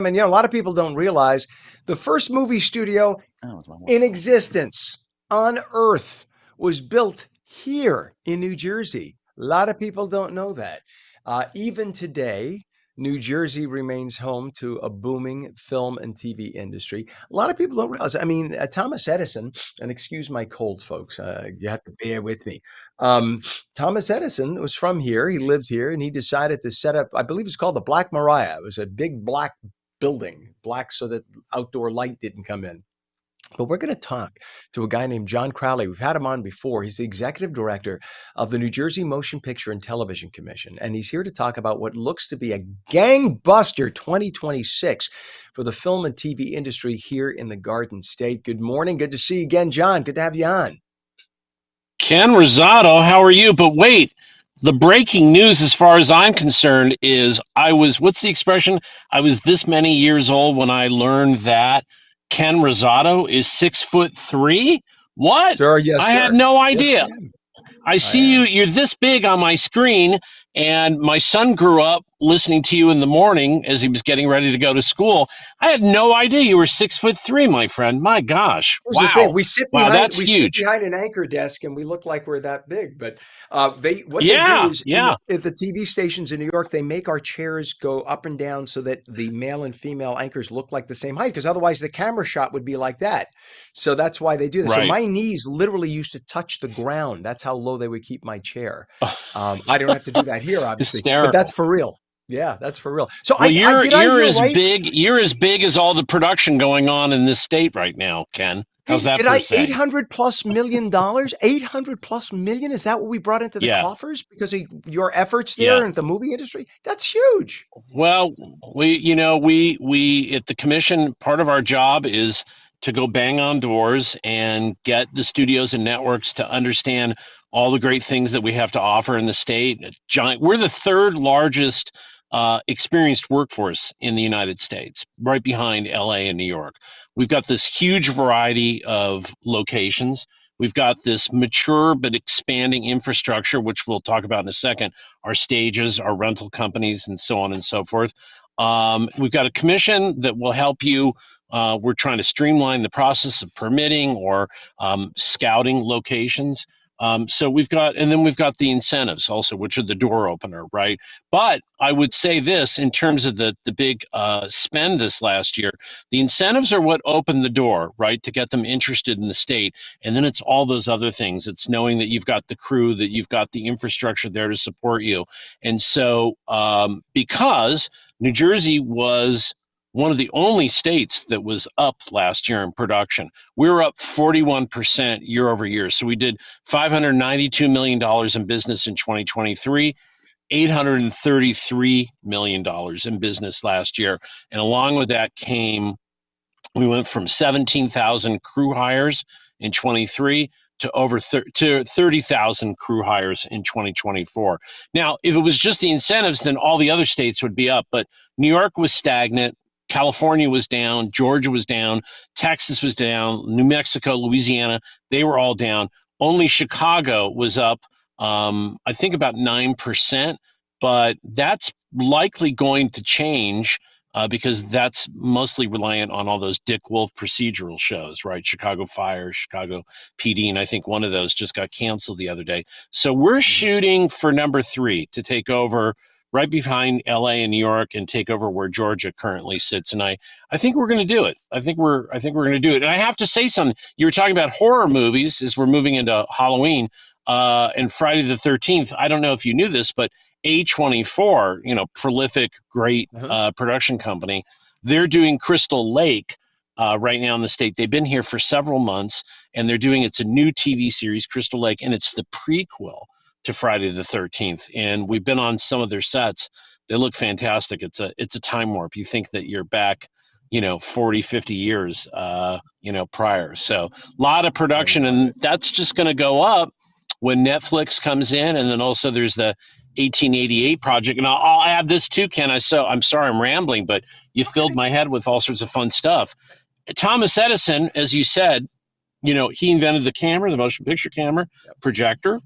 And a lot of people don't realize the first movie studio Oh, it's my in waterfall. existence on Earth was built here in New Jersey. A lot of people don't know that. Even today, New Jersey remains home to a booming film and TV industry. A lot of people don't realize. I mean, Thomas Edison, and excuse my cold, folks, you have to bear with me. Um, Thomas Edison was from here. He lived here, and he decided to set up, I believe it's called the Black Maria. It was a big black building, black so that outdoor light didn't come in. But we're going to talk to a guy named Jon Crowley. We've had him on before. He's the executive director of the New Jersey Motion Picture and Television Commission. And he's here to talk about what looks to be a gangbuster 2026 for the film and TV industry here in the Garden State. Good morning. Good to see you again, Jon. Good to have you on. Ken Rosado, how are you? But wait, the breaking news, as far as I'm concerned, is what's the expression? I was this many years old when I learned that Ken Rosado is 6'3". What? Sir, yes, I had sir. no Yes, I idea. am. I I see you, am. you're this big on my screen, and my son grew up listening to you in the morning as he was getting ready to go to school. I had no idea you were 6'3", my friend. My gosh. Here's the thing: Wow. Wow, that's we sit huge. behind an anchor desk, and we look like we're that big. But they what they do Yeah, is yeah. at the TV stations in New York, they make our chairs go up and down so that the male and female anchors look like the same height. Because otherwise, the camera shot would be like that. So that's why they do this. So Right. my knees literally used to touch the ground. That's how low they would keep my chair. I don't have to do that here, obviously, but that's Hysterical. for real. Yeah, that's for real. So Well, I you're did I you're hear as right? big you're as big as all the production going on in this state right now, Ken. How's that Did for a I seg? 800 plus million dollars? 800 plus million? Is that what we brought into the Yeah, coffers because of your efforts there yeah. in the movie industry? That's huge. Well, we at the commission, part of our job is to go bang on doors and get the studios and networks to understand all the great things that we have to offer in the state. Giant, we're the third largest experienced workforce in the United States, right behind LA and New York. We've got this huge variety of locations. We've got this mature but expanding infrastructure, which we'll talk about in a second, our stages, our rental companies, and so on and so forth. We've got a commission that will help you. We're trying to streamline the process of permitting or scouting locations. So we've got the incentives also, which are the door opener, right? But I would say this in terms of the big spend this last year, the incentives are what opened the door, right, to get them interested in the state. And then it's all those other things. It's knowing that you've got the crew, that you've got the infrastructure there to support you. And so because New Jersey was one of the only states that was up last year in production. We were up 41% year over year. So we did $592 million in business in 2023, $833 million in business last year. And along with that came, we went from 17,000 crew hires in 23 to over to 30,000 crew hires in 2024. Now, if it was just the incentives, then all the other states would be up. But New York was stagnant. California was down, Georgia was down, Texas was down, New Mexico, Louisiana, they were all down. Only Chicago was up, I think about 9%, but that's likely going to change because that's mostly reliant on all those Dick Wolf procedural shows, right? Chicago Fire, Chicago PD, and I think one of those just got canceled the other day. So we're Mhm. shooting for number 3 to take over right behind LA and New York and take over where Georgia currently sits. And I think we're going to do it. I think we're going to do it. And I have to say something. You were talking about horror movies as we're moving into Halloween and Friday the 13th. I don't know if you knew this, but A24, prolific, great Uh-huh. production company, they're doing Crystal Lake right now in the state. They've been here for several months, and they're doing it's a new TV series, Crystal Lake, and it's the prequel to Friday the 13th. And we've been on some of their sets. They look fantastic. It's a time warp. You think that you're back, 40, 50 years, prior. So a lot of I production, love and it. that's just going to go up when Netflix comes in. And then also there's the 1888 project. And I'll add this too, Ken. I'm sorry I'm rambling, but you filled Okay. my head with all sorts of fun stuff. Thomas Edison, as you said, he invented the camera, the motion picture camera, Yep. projector.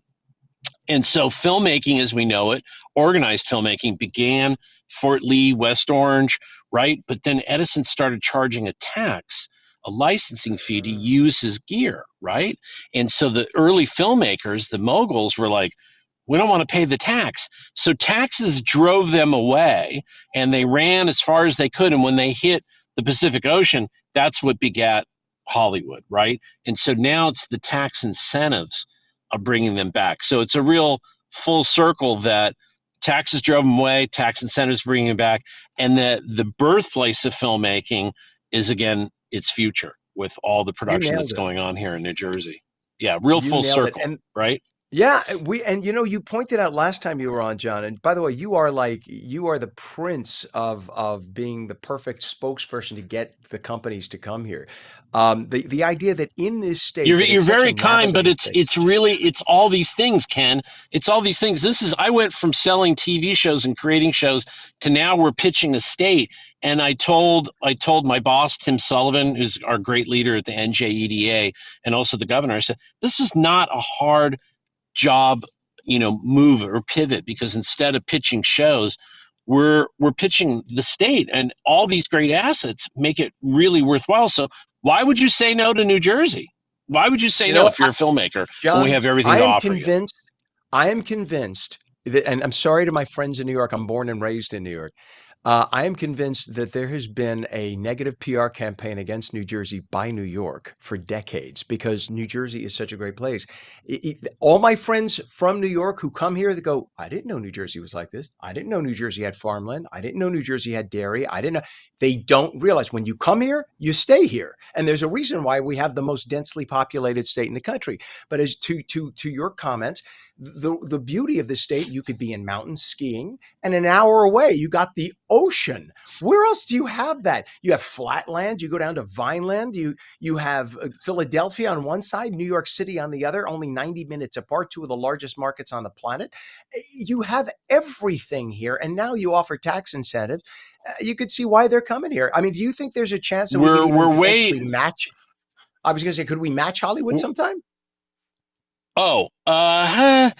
And so filmmaking as we know it, organized filmmaking began Fort Lee, West Orange, right? But then Edison started charging a tax, a licensing fee to Mm. use his gear, right? And so the early filmmakers, the moguls, were like, we don't want to pay the tax. So taxes drove them away, and they ran as far as they could. And when they hit the Pacific Ocean, that's what begat Hollywood, right? And so now it's the tax incentives of bringing them back. So it's a real full circle that taxes drove them away, tax incentives bringing them back, and that the birthplace of filmmaking is again its future with all the You production nailed that's it. going on here in New Jersey. Yeah, real You full nailed it. circle, And right? yeah, we and you pointed out last time you were on, John. And by the way, you are the prince of being the perfect spokesperson to get the companies to come here. The idea that in this state that You're it's such a very kind, but navigable it's state. it's really it's all these things, Ken. It's all these things. This is I went from selling TV shows and creating shows to now we're pitching a state. And I told my boss Tim Sullivan, who's our great leader at the NJEDA, and also the governor. I said this is not a hard job, move or pivot, because instead of pitching shows, we're pitching the state, and all these great assets make it really worthwhile. So why would you say no to New Jersey? Why would you say You know no what, if you're a filmmaker when we John? have everything I to am offer you? convinced. I am convinced that, and I'm sorry to my friends in New York. I'm born and raised in New York. I am convinced that there has been a negative PR campaign against New Jersey by New York for decades because New Jersey is such a great place. All my friends from New York who come here, they go, I didn't know New Jersey was like this. I didn't know New Jersey had farmland. I didn't know New Jersey had dairy. I didn't know. They don't realize when you come here, you stay here. And there's a reason why we have the most densely populated state in the country. But as to your comments, the beauty of the state, you could be in mountains skiing, and an hour away, you got the ocean. Where else do you have that? You have flatland. You go down to Vineland. You have Philadelphia on one side, New York City on the other, only 90 minutes apart, two of the largest markets on the planet. You have everything here, and now you offer tax incentives. You could see why they're coming here. I mean, do you think there's a chance that we could We're even we're potentially way match? I was going to say, could we match Hollywood sometime? Oh, well,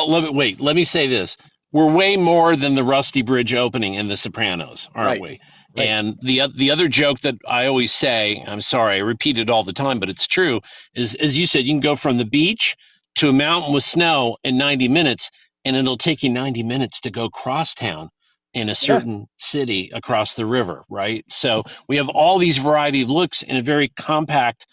let me say this. We're way more than the Rusty Bridge opening in The Sopranos, aren't Right, we? right. And the other joke that I always say, I'm sorry, I repeat it all the time, but it's true, is as you said, you can go from the beach to a mountain with snow in 90 minutes, and it'll take you 90 minutes to go cross town in a Yeah. certain city across the river, right? So we have all these variety of looks in a very compact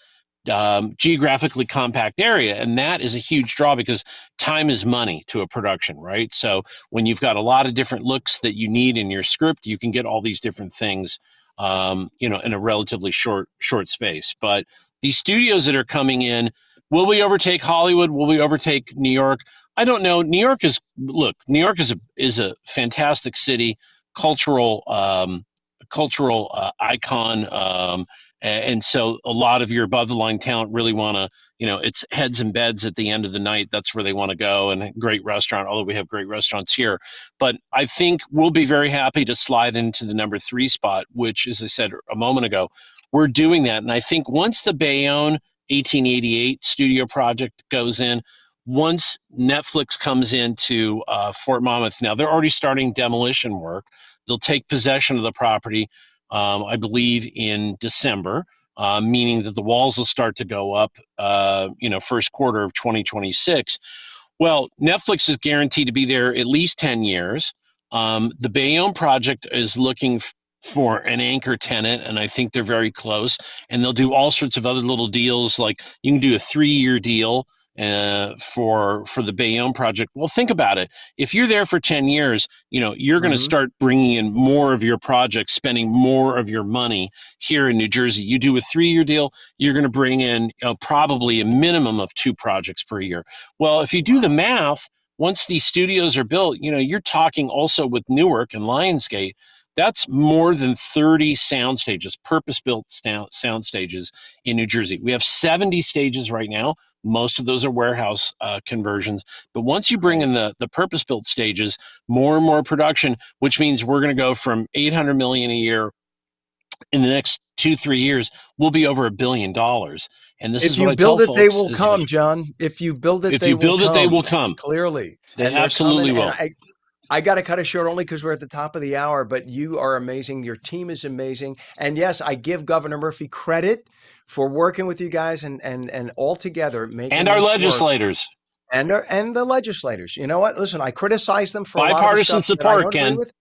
geographically compact area. And that is a huge draw because time is money to a production, right? So when you've got a lot of different looks that you need in your script, you can get all these different things, in a relatively short space. But these studios that are coming in, will we overtake Hollywood? Will we overtake New York? I don't know. New York is a fantastic city, cultural icon. And so a lot of your above the line talent really want to, it's heads and beds at the end of the night. That's where they want to go, and a great restaurant, although we have great restaurants here. But I think we'll be very happy to slide into the number 3 spot, which, as I said a moment ago, we're doing that. And I think once the Bayonne 1888 studio project goes in, once Netflix comes into Fort Monmouth, now they're already starting demolition work. They'll take possession of the property, I believe, in December, meaning that the walls will start to go up, first quarter of 2026. Well, Netflix is guaranteed to be there at least 10 years. The Bayonne project is looking for an anchor tenant, and I think they're very close. And they'll do all sorts of other little deals, like you can do a 3-year deal for the Bayonne project. Well, think about it. If you're there for 10 years, you're going to Hmm. start bringing in more of your projects, spending more of your money here in New Jersey. You do a 3-year deal, you're going to bring in probably a minimum of 2 projects per year. Well, if you do the Wow. math, once these studios are built, you're talking also with Newark and Lionsgate. That's more than 30 sound stages, purpose-built sound stages in New Jersey. We have 70 stages right now. Most of those are warehouse conversions. But once you bring Right. in the purpose-built stages, more and more production, which means we're going to go from 800 million a year in the next 2-3 years, we'll be over $1 billion. And this If is what you I tell build it, they folks: will is if come, John. If you build it, if they you will build it, they come. will come. Clearly, They and they're coming. absolutely And will. I I got to cut it short only because we're at the top of the hour, but you are amazing. Your team is amazing. And yes, I give Governor Murphy credit for working with you guys and all together And making our this work. legislators. And the legislators. You know what? Listen, I criticize them for a lot of the Bipartisan stuff that I support, don't agree Ken. with,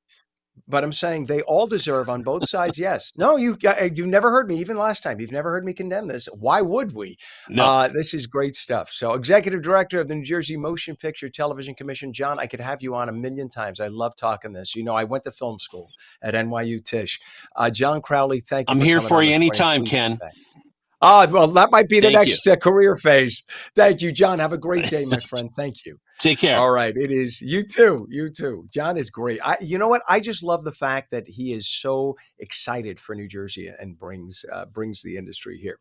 but I'm saying they all deserve on both sides. Yes. No, you never heard me even last time. You've never heard me condemn this. Why would we? No, This is great stuff. So, Executive Director of the New Jersey Motion Picture Television Commission, John, I could have you on a million times. I love talking this. I went to film school at NYU Tisch. John Crowley, thank you I'm for here coming for on you this morning. anytime, Please Ken. come back. Well, that might be the Thank you. next career phase. Thank you, John. Have a great day, my friend. Thank you. Take care. All right, it is you too. You too. John is great. You know what? I just love the fact that he is so excited for New Jersey and brings the industry here.